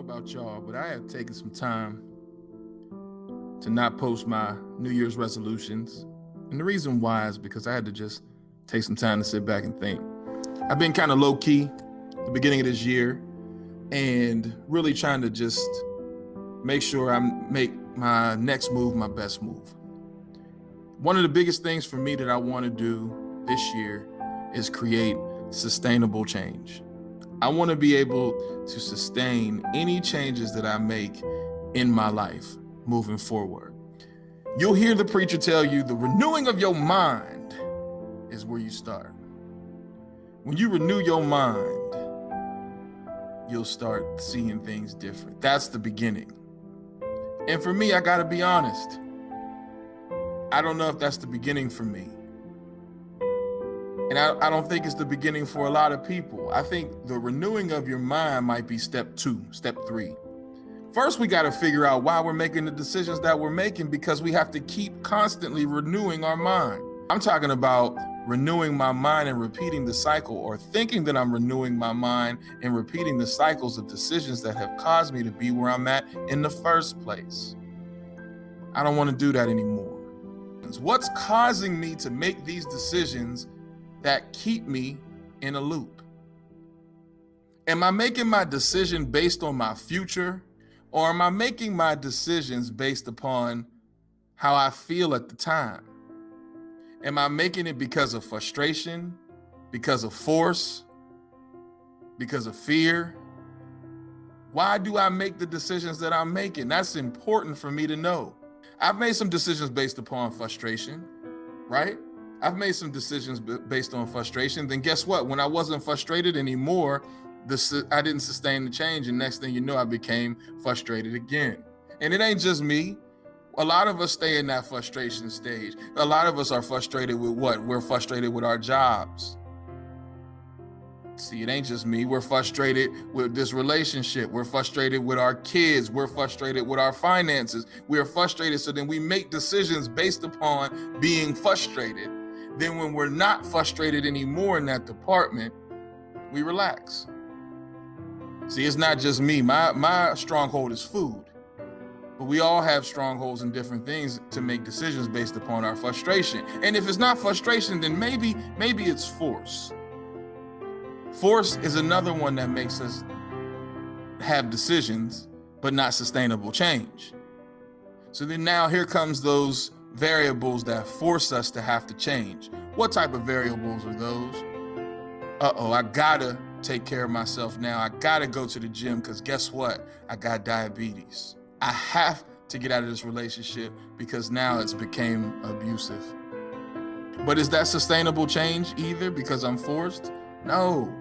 about y'all, but I have taken some time to not post my New Year's resolutions. And the reason why is because I had to just take some time to sit back and think. I've been kind of low key at the beginning of this year and really trying to just make sure I make my next move my best move. One of the biggest things for me that I want to do this year is create sustainable change. I want to be able to sustain any changes that I make in my life moving forward. You'll hear the preacher tell you the renewing of your mind is where you start. When you renew your mind, you'll start seeing things different. That's the beginning. And for me, I gotta be honest. I don't know if that's the beginning for me. And I don't think it's the beginning for a lot of people. I think the renewing of your mind might be step 2, step 3. First, we got to figure out why we're making the decisions that we're making, because we have to keep constantly renewing our mind. I'm talking about renewing my mind and repeating the cycle, or thinking that I'm renewing my mind and repeating the cycles of decisions that have caused me to be where I'm at in the first place. I don't want to do that anymore. What's causing me to make these decisions that keep me in a loop? Am I making my decision based on my future, or am I making my decisions based upon how I feel at the time? Am I making it because of frustration, because of force, because of fear? Why do I make the decisions that I'm making? That's important for me to know. I've made some decisions based upon frustration, right? I've made some decisions based on frustration. Then guess what? When I wasn't frustrated anymore, I didn't sustain the change. And next thing you know, I became frustrated again. And it ain't just me. A lot of us stay in that frustration stage. A lot of us are frustrated with what? We're frustrated with our jobs. See, it ain't just me. We're frustrated with this relationship. We're frustrated with our kids. We're frustrated with our finances. We're frustrated. So then we make decisions based upon being frustrated. Then when we're not frustrated anymore in that department, we relax. See, it's not just me. My stronghold is food. But we all have strongholds in different things to make decisions based upon our frustration. And if it's not frustration, then maybe it's force. Force is another one that makes us have decisions, but not sustainable change. So then now here comes those variables that force us to have to change. What type of variables are those? I gotta take care of myself now. I gotta go to the gym because guess what? I got diabetes. I have to get out of this relationship because now it's became abusive. But is that sustainable change either because I'm forced? No.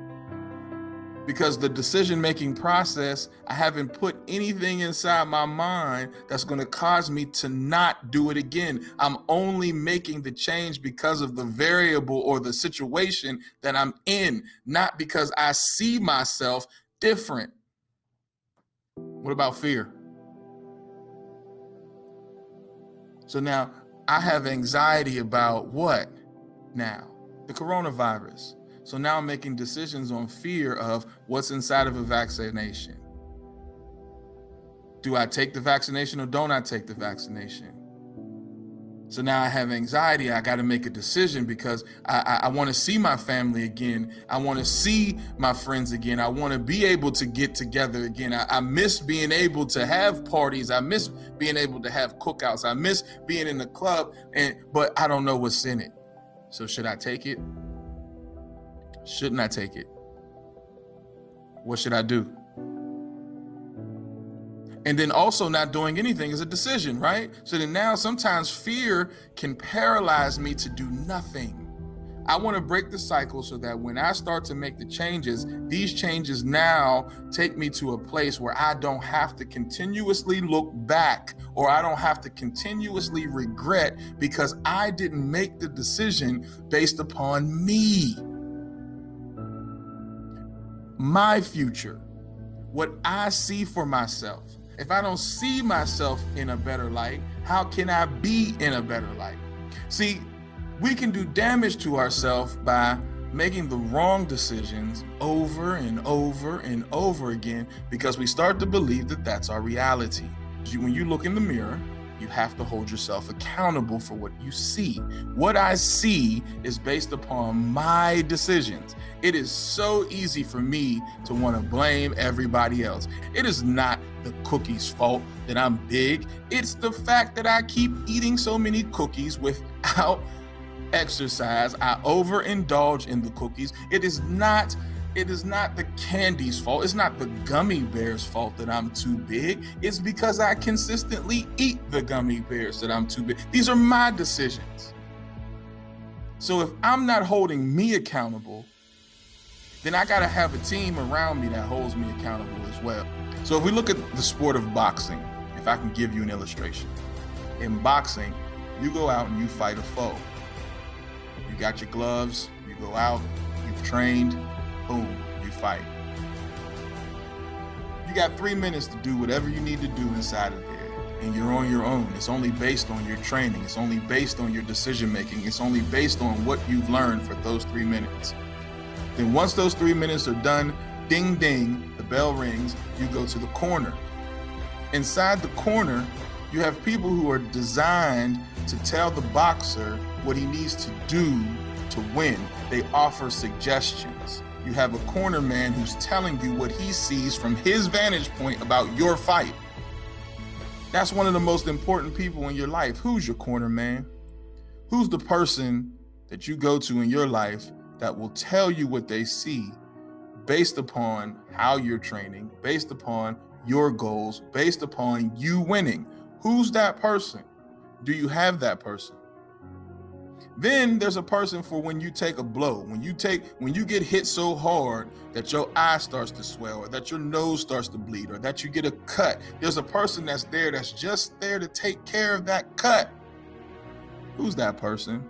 Because the decision-making process, I haven't put anything inside my mind that's going to cause me to not do it again. I'm only making the change because of the variable or the situation that I'm in, not because I see myself different. What about fear? So now I have anxiety about what now? The coronavirus. So now I'm making decisions on fear of what's inside of a vaccination. Do I take the vaccination or don't I take the vaccination? So now I have anxiety. I got to make a decision because I want to see my family again. I want to see my friends again. I want to be able to get together again. I miss being able to have parties. I miss being able to have cookouts. I miss being in the club, but I don't know what's in it. So should I take it? Shouldn't I take it? What should I do? And then also not doing anything is a decision, right? So then now sometimes fear can paralyze me to do nothing. I want to break the cycle so that when I start to make the changes, these changes now take me to a place where I don't have to continuously look back, or I don't have to continuously regret because I didn't make the decision based upon me. My future, what I see for myself. If I don't see myself in a better light, how can I be in a better light? See, we can do damage to ourselves by making the wrong decisions over and over and over again because we start to believe that that's our reality. When you look in the mirror, you have to hold yourself accountable for what you see. What I see is based upon my decisions. It is so easy for me to want to blame everybody else. It is not the cookie's fault that I'm big. It's the fact that I keep eating so many cookies without exercise. I overindulge in the cookies. It is not the candy's fault. It's not the gummy bear's fault that I'm too big. It's because I consistently eat the gummy bears that I'm too big. These are my decisions. So if I'm not holding me accountable, then I gotta have a team around me that holds me accountable as well. So if we look at the sport of boxing, if I can give you an illustration. In boxing, you go out and you fight a foe. You got your gloves, you go out, you've trained, boom, you fight. You got 3 minutes to do whatever you need to do inside of there, and you're on your own. It's only based on your training. It's only based on your decision making. It's only based on what you've learned for those 3 minutes. Then once those 3 minutes are done, ding, ding, the bell rings, you go to the corner. Inside the corner, you have people who are designed to tell the boxer what he needs to do to win. They offer suggestions. You have a corner man who's telling you what he sees from his vantage point about your fight. That's one of the most important people in your life. Who's your corner man? Who's the person that you go to in your life that will tell you what they see based upon how you're training, based upon your goals, based upon you winning? Who's that person? Do you have that person? Then there's a person for when you take a blow, when you get hit so hard that your eye starts to swell, or that your nose starts to bleed, or that you get a cut. There's a person that's there that's just there to take care of that cut. Who's that person?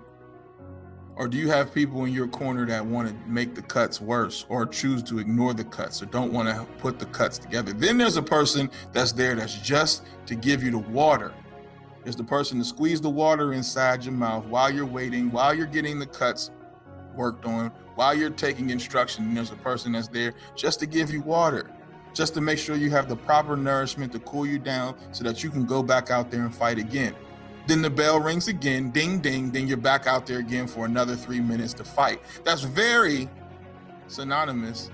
Or do you have people in your corner that want to make the cuts worse, or choose to ignore the cuts, or don't want to put the cuts together? Then there's a person that's there that's just to give you the water. There's the person to squeeze the water inside your mouth while you're waiting, while you're getting the cuts worked on, while you're taking instruction. And there's a person that's there just to give you water, just to make sure you have the proper nourishment to cool you down so that you can go back out there and fight again. Then the bell rings again, ding, ding, then you're back out there again for another 3 minutes to fight. That's very synonymous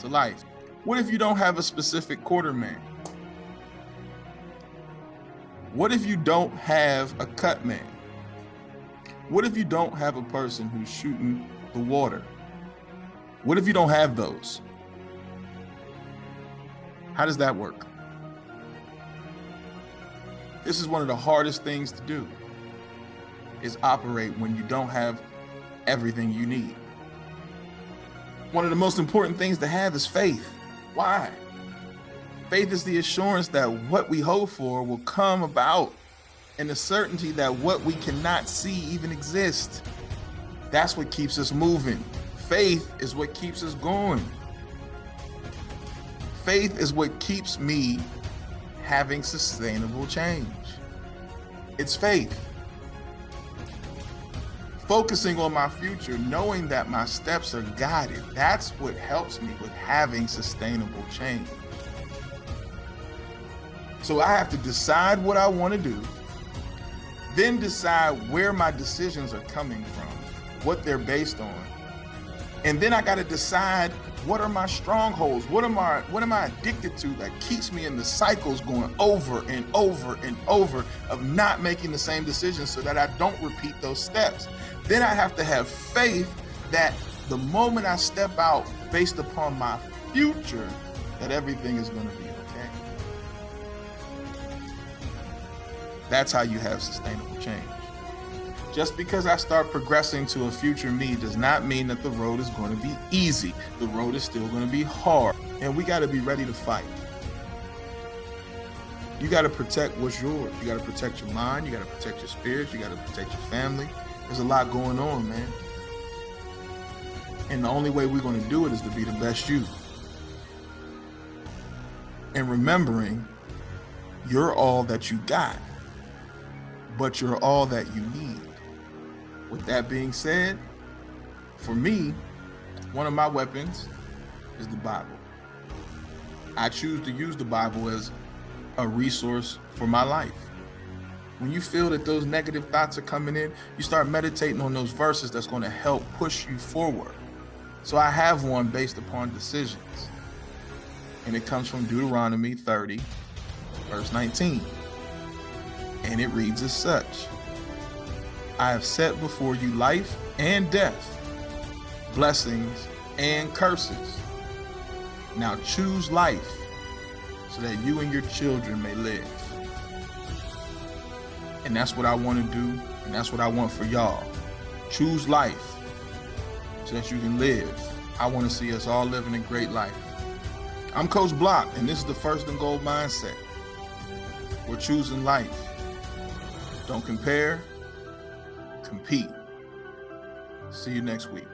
to life. What if you don't have a specific quarter man? What if you don't have a cut man? What if you don't have a person who's shooting the water? What if you don't have those? How does that work? This is one of the hardest things to do, is operate when you don't have everything you need. One of the most important things to have is faith. Why? Faith is the assurance that what we hope for will come about, and the certainty that what we cannot see even exists. That's what keeps us moving. Faith is what keeps us going. Faith is what keeps me having sustainable change. It's faith. Focusing on my future, knowing that my steps are guided. That's what helps me with having sustainable change. So I have to decide what I want to do, then decide where my decisions are coming from, what they're based on. And then I got to decide, what are my strongholds? What am I addicted to that keeps me in the cycles going over and over and over of not making the same decisions so that I don't repeat those steps? Then I have to have faith that the moment I step out based upon my future, that everything is going to be okay. That's how you have sustainable change. Just because I start progressing to a future me does not mean that the road is going to be easy. The road is still going to be hard, and we got to be ready to fight. You got to protect what's yours. You got to protect your mind. You got to protect your spirit. You got to protect your family. There's a lot going on, man. And the only way we're going to do it is to be the best you. And remembering, you're all that you got, but you're all that you need. With that being said, For me, one of my weapons is the Bible. I choose to use the Bible as a resource for my life. When you feel that those negative thoughts are coming in, you start meditating on those verses that's going to help push you forward. So I have one based upon decisions. And it comes from Deuteronomy 30, verse 19. And it reads as such: I have set before you life and death, blessings and curses. Now choose life so that you and your children may live. And that's what I want to do, and that's what I want for y'all. Choose life so that you can live. I want to see us all living a great life. I'm Coach Block, and this is the First and Goal Mindset. We're choosing life. Don't compare, compete. See you next week.